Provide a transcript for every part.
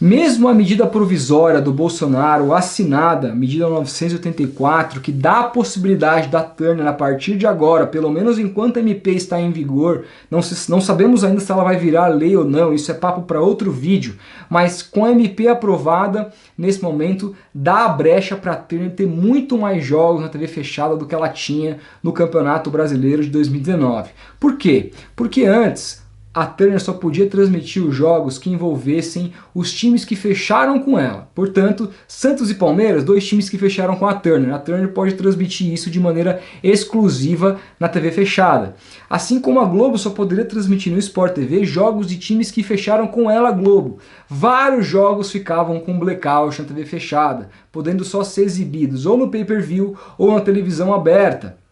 Mesmo a medida provisória do Bolsonaro assinada, medida 984, que dá a possibilidade da Turner a partir de agora, pelo menos enquanto a MP está em vigor, não sabemos ainda se ela vai virar lei ou não, isso é papo para outro vídeo, mas com a MP aprovada, nesse momento, dá a brecha para a Turner ter muito mais jogos na TV fechada do que ela tinha no Campeonato Brasileiro de 2019. Por quê? Porque antes a Turner só podia transmitir os jogos que envolvessem os times que fecharam com ela. Portanto, Santos e Palmeiras, dois times que fecharam com a Turner. A Turner pode transmitir isso de maneira exclusiva na TV fechada. Assim como a Globo só poderia transmitir no Sport TV jogos de times que fecharam com ela, a Globo. Vários jogos ficavam com blackout na TV fechada, podendo só ser exibidos ou no pay-per-view ou na televisão aberta.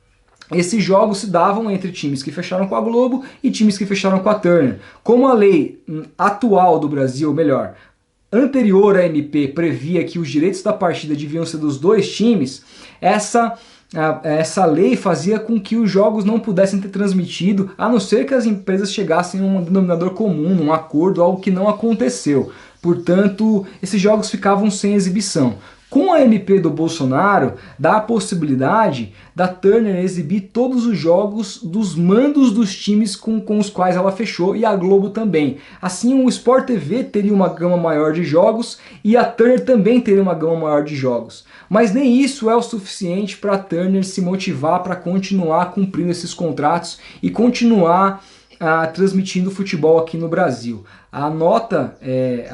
Esses jogos se davam entre times que fecharam com a Globo e times que fecharam com a Turner. Como a lei atual do Brasil, ou melhor, anterior à MP, previa que os direitos da partida deviam ser dos dois times, essa lei fazia com que os jogos não pudessem ter transmitido, a não ser que as empresas chegassem a um denominador comum, num acordo, algo que não aconteceu. Portanto, esses jogos ficavam sem exibição. Com a MP do Bolsonaro, dá a possibilidade da Turner exibir todos os jogos dos mandos dos times com os quais ela fechou e a Globo também. Assim, o Sport TV teria uma gama maior de jogos e a Turner também teria uma gama maior de jogos. Mas nem isso é o suficiente para a Turner se motivar para continuar cumprindo esses contratos e continuar transmitindo futebol aqui no Brasil. A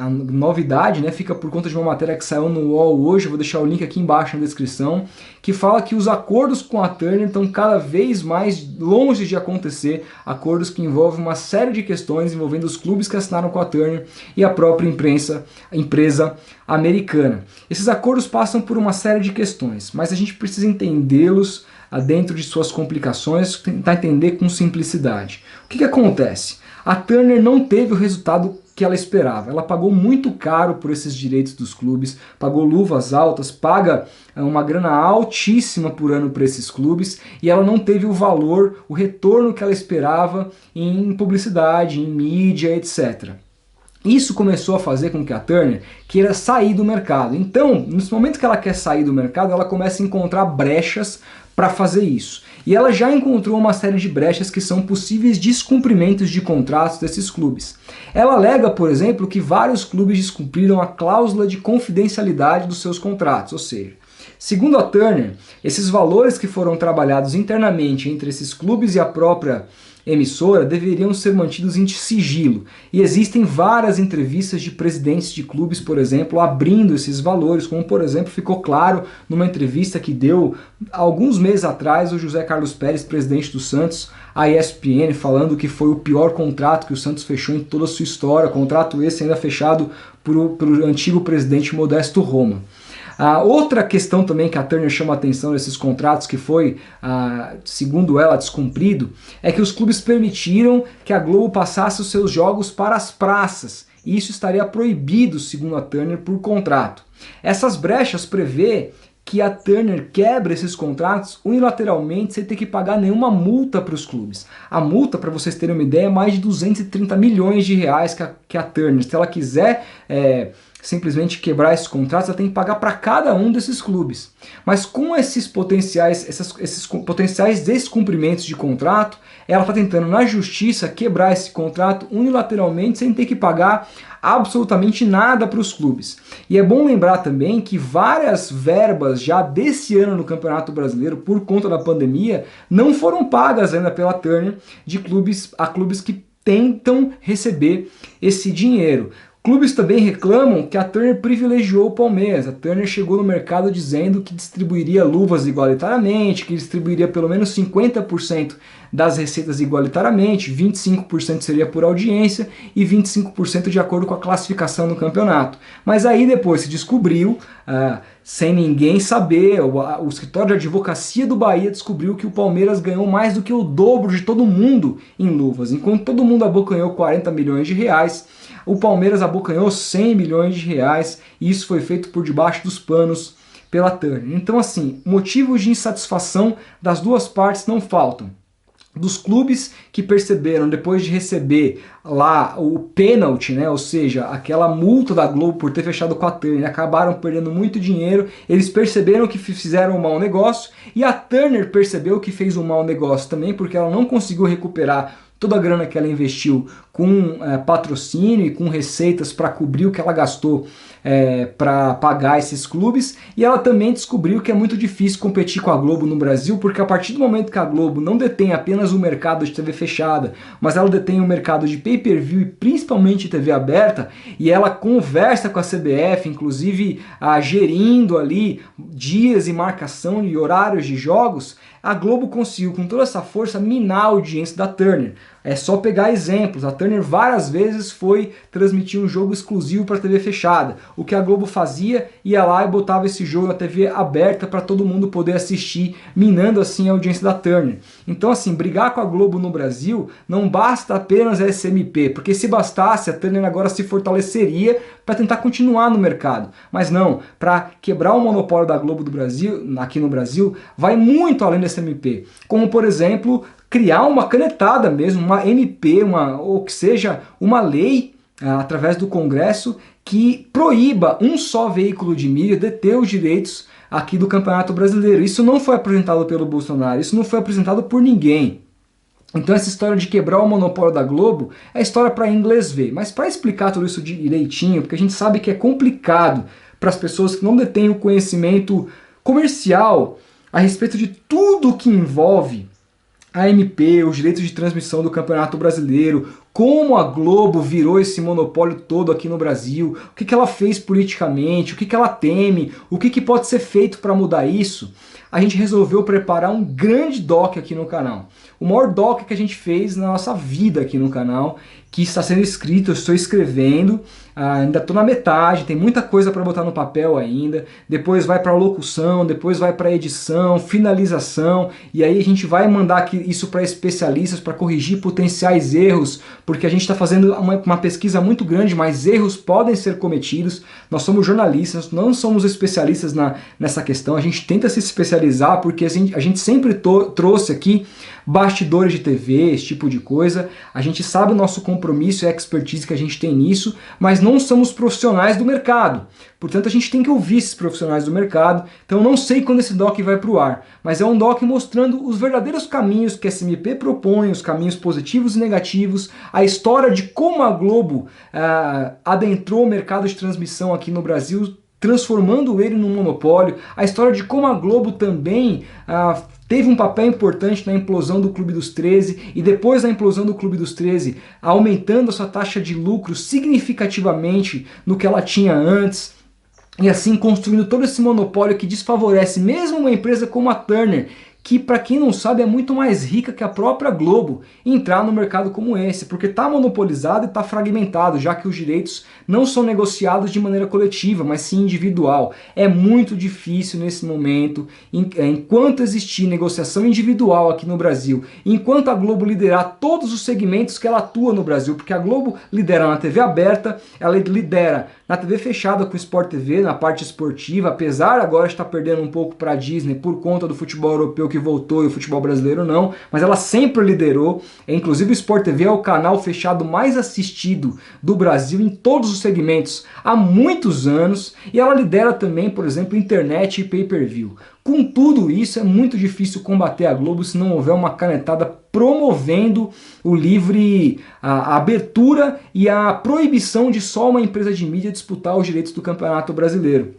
novidade, né, fica por conta de uma matéria que saiu no UOL hoje, eu vou deixar o link aqui embaixo na descrição, que fala que os acordos com a Turner estão cada vez mais longe de acontecer, acordos que envolvem uma série de questões envolvendo os clubes que assinaram com a Turner e a própria empresa americana. Esses acordos passam por uma série de questões, mas a gente precisa entendê-los dentro de suas complicações, tentar entender com simplicidade. O que acontece? A Turner não teve o resultado que ela esperava. Ela pagou muito caro por esses direitos dos clubes, pagou luvas altas, paga uma grana altíssima por ano para esses clubes e ela não teve o valor, o retorno que ela esperava em publicidade, em mídia, etc. Isso começou a fazer com que a Turner queira sair do mercado. Então, nesse momento que ela quer sair do mercado, ela começa a encontrar brechas para fazer isso. E ela já encontrou uma série de brechas que são possíveis descumprimentos de contratos desses clubes. Ela alega, por exemplo, que vários clubes descumpriram a cláusula de confidencialidade dos seus contratos, ou seja, segundo a Turner, esses valores que foram trabalhados internamente entre esses clubes e a própria emissora deveriam ser mantidos em sigilo. E existem várias entrevistas de presidentes de clubes, por exemplo, abrindo esses valores, como por exemplo ficou claro numa entrevista que deu alguns meses atrás o José Carlos Pérez, presidente do Santos, à ESPN, falando que foi o pior contrato que o Santos fechou em toda a sua história, contrato esse ainda fechado pelo antigo presidente Modesto Roma. Outra questão também que a Turner chama a atenção nesses contratos, que foi, segundo ela, descumprido, é que os clubes permitiram que a Globo passasse os seus jogos para as praças, e isso estaria proibido, segundo a Turner, por contrato. Essas brechas prevê que a Turner quebra esses contratos unilateralmente sem ter que pagar nenhuma multa para os clubes. A multa, para vocês terem uma ideia, é mais de 230 milhões de reais que a Turner, se ela quiser simplesmente quebrar esses contratos, ela tem que pagar para cada um desses clubes. Mas com esses potenciais descumprimentos de contrato, ela está tentando na justiça quebrar esse contrato unilateralmente sem ter que pagar absolutamente nada para os clubes. E é bom lembrar também que várias verbas já desse ano no Campeonato Brasileiro, por conta da pandemia, não foram pagas ainda pela Turner a clubes que tentam receber esse dinheiro. Clubes também reclamam que a Turner privilegiou o Palmeiras. A Turner chegou no mercado dizendo que distribuiria luvas igualitariamente, que distribuiria pelo menos 50% das receitas igualitariamente, 25% seria por audiência e 25% de acordo com a classificação no campeonato. Mas aí depois se descobriu, sem ninguém saber, o escritório de advocacia do Bahia descobriu que o Palmeiras ganhou mais do que o dobro de todo mundo em luvas. Enquanto todo mundo abocanhou 40 milhões de reais, o Palmeiras abocanhou 100 milhões de reais e isso foi feito por debaixo dos panos pela Turner. Então assim, motivos de insatisfação das duas partes não faltam. dos clubes que perceberam, depois de receber lá o pênalti, né, ou seja, aquela multa da Globo por ter fechado com a Turner, acabaram perdendo muito dinheiro, eles perceberam que fizeram um mau negócio, e a Turner percebeu que fez um mau negócio também, porque ela não conseguiu recuperar toda a grana que ela investiu com patrocínio e com receitas para cobrir o que ela gastou para pagar esses clubes, e ela também descobriu que é muito difícil competir com a Globo no Brasil, porque a partir do momento que a Globo não detém apenas o mercado de TV fechada, mas ela detém o mercado de pay-per-view e principalmente TV aberta, e ela conversa com a CBF, inclusive gerindo ali dias e marcação e horários de jogos, a Globo conseguiu com toda essa força minar a audiência da Turner. É só pegar exemplos. A Turner várias vezes foi transmitir um jogo exclusivo para a TV fechada. O que a Globo fazia, ia lá e botava esse jogo na TV aberta para todo mundo poder assistir, minando assim a audiência da Turner. Então assim, brigar com a Globo no Brasil não basta apenas a SMP, porque se bastasse, a Turner agora se fortaleceria para tentar continuar no mercado. Mas não, para quebrar o monopólio da Globo do Brasil, aqui no Brasil, vai muito além da SMP. Como por exemplo, criar uma canetada mesmo, uma MP, ou que seja uma lei através do Congresso que proíba um só veículo de mídia deter os direitos aqui do Campeonato Brasileiro. Isso não foi apresentado pelo Bolsonaro, isso não foi apresentado por ninguém. Então essa história de quebrar o monopólio da Globo é história para inglês ver. Mas para explicar tudo isso direitinho, porque a gente sabe que é complicado para as pessoas que não detêm o conhecimento comercial a respeito de tudo que envolve a MP, os direitos de transmissão do Campeonato Brasileiro, como a Globo virou esse monopólio todo aqui no Brasil, o que ela fez politicamente, o que ela teme, o que pode ser feito para mudar isso, a gente resolveu preparar um grande doc aqui no canal. O maior doc que a gente fez na nossa vida aqui no canal, que está sendo escrito, eu estou escrevendo, ainda estou na metade, tem muita coisa para botar no papel ainda, depois vai para a locução, depois vai para a edição, finalização, e aí a gente vai mandar isso para especialistas para corrigir potenciais erros, porque a gente está fazendo uma pesquisa muito grande, mas erros podem ser cometidos. Nós somos jornalistas, não somos especialistas nessa questão, a gente tenta se especializar porque a gente sempre trouxe aqui bastidores de TV, esse tipo de coisa, a gente sabe o nosso compromisso e a expertise que a gente tem nisso, mas não somos profissionais do mercado. Portanto, a gente tem que ouvir esses profissionais do mercado. Então eu não sei quando esse doc vai para o ar, mas é um doc mostrando os verdadeiros caminhos que a SMP propõe, os caminhos positivos e negativos, a história de como a Globo adentrou o mercado de transmissão aqui no Brasil, transformando ele num monopólio, a história de como a Globo também teve um papel importante na implosão do Clube dos 13 e depois da implosão do Clube dos 13, aumentando a sua taxa de lucro significativamente no que ela tinha antes, e assim construindo todo esse monopólio que desfavorece mesmo uma empresa como a Turner, que para quem não sabe é muito mais rica que a própria Globo, entrar no mercado como esse, porque está monopolizado e está fragmentado, já que os direitos não são negociados de maneira coletiva, mas sim individual. É muito difícil nesse momento, enquanto existir negociação individual aqui no Brasil, enquanto a Globo liderar todos os segmentos que ela atua no Brasil, porque a Globo lidera na TV aberta, ela lidera na TV fechada com o Sport TV, na parte esportiva, apesar agora de estar perdendo um pouco para a Disney por conta do futebol europeu que voltou e o futebol brasileiro não, mas ela sempre liderou. Inclusive o Sport TV é o canal fechado mais assistido do Brasil em todos os segmentos há muitos anos, e ela lidera também, por exemplo, internet e pay-per-view. Com tudo isso, é muito difícil combater a Globo se não houver uma canetada promovendo o livre, a abertura e a proibição de só uma empresa de mídia disputar os direitos do Campeonato Brasileiro.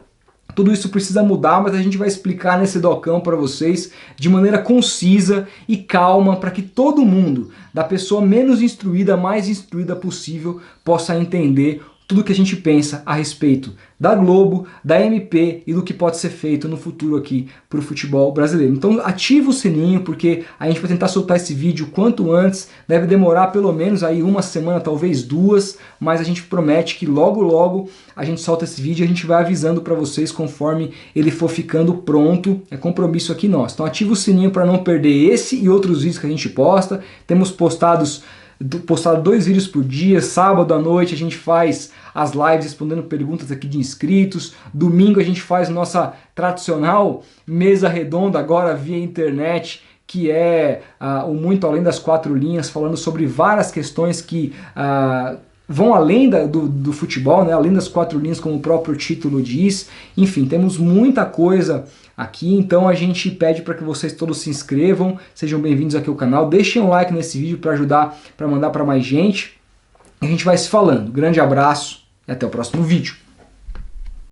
Tudo isso precisa mudar, mas a gente vai explicar nesse docão para vocês de maneira concisa e calma, para que todo mundo, da pessoa menos instruída à mais instruída possível, possa entender tudo que a gente pensa a respeito da Globo, da MP e do que pode ser feito no futuro aqui para o futebol brasileiro. Então ativa o sininho, porque a gente vai tentar soltar esse vídeo quanto antes, deve demorar pelo menos aí uma semana, talvez duas, mas a gente promete que logo logo a gente solta esse vídeo e a gente vai avisando para vocês conforme ele for ficando pronto, é compromisso aqui nosso. Então ativa o sininho para não perder esse e outros vídeos que a gente posta. Temos postado 2 vídeos por dia, sábado à noite a gente faz as lives respondendo perguntas aqui de inscritos, domingo a gente faz nossa tradicional mesa redonda agora via internet, que é o Muito Além das Quatro Linhas, falando sobre várias questões que vão além do futebol, né? Além das quatro linhas, como o próprio título diz. Enfim, temos muita coisa aqui, então a gente pede para que vocês todos se inscrevam, sejam bem-vindos aqui ao canal, deixem um like nesse vídeo para ajudar, para mandar para mais gente. A gente vai se falando. Grande abraço e até o próximo vídeo.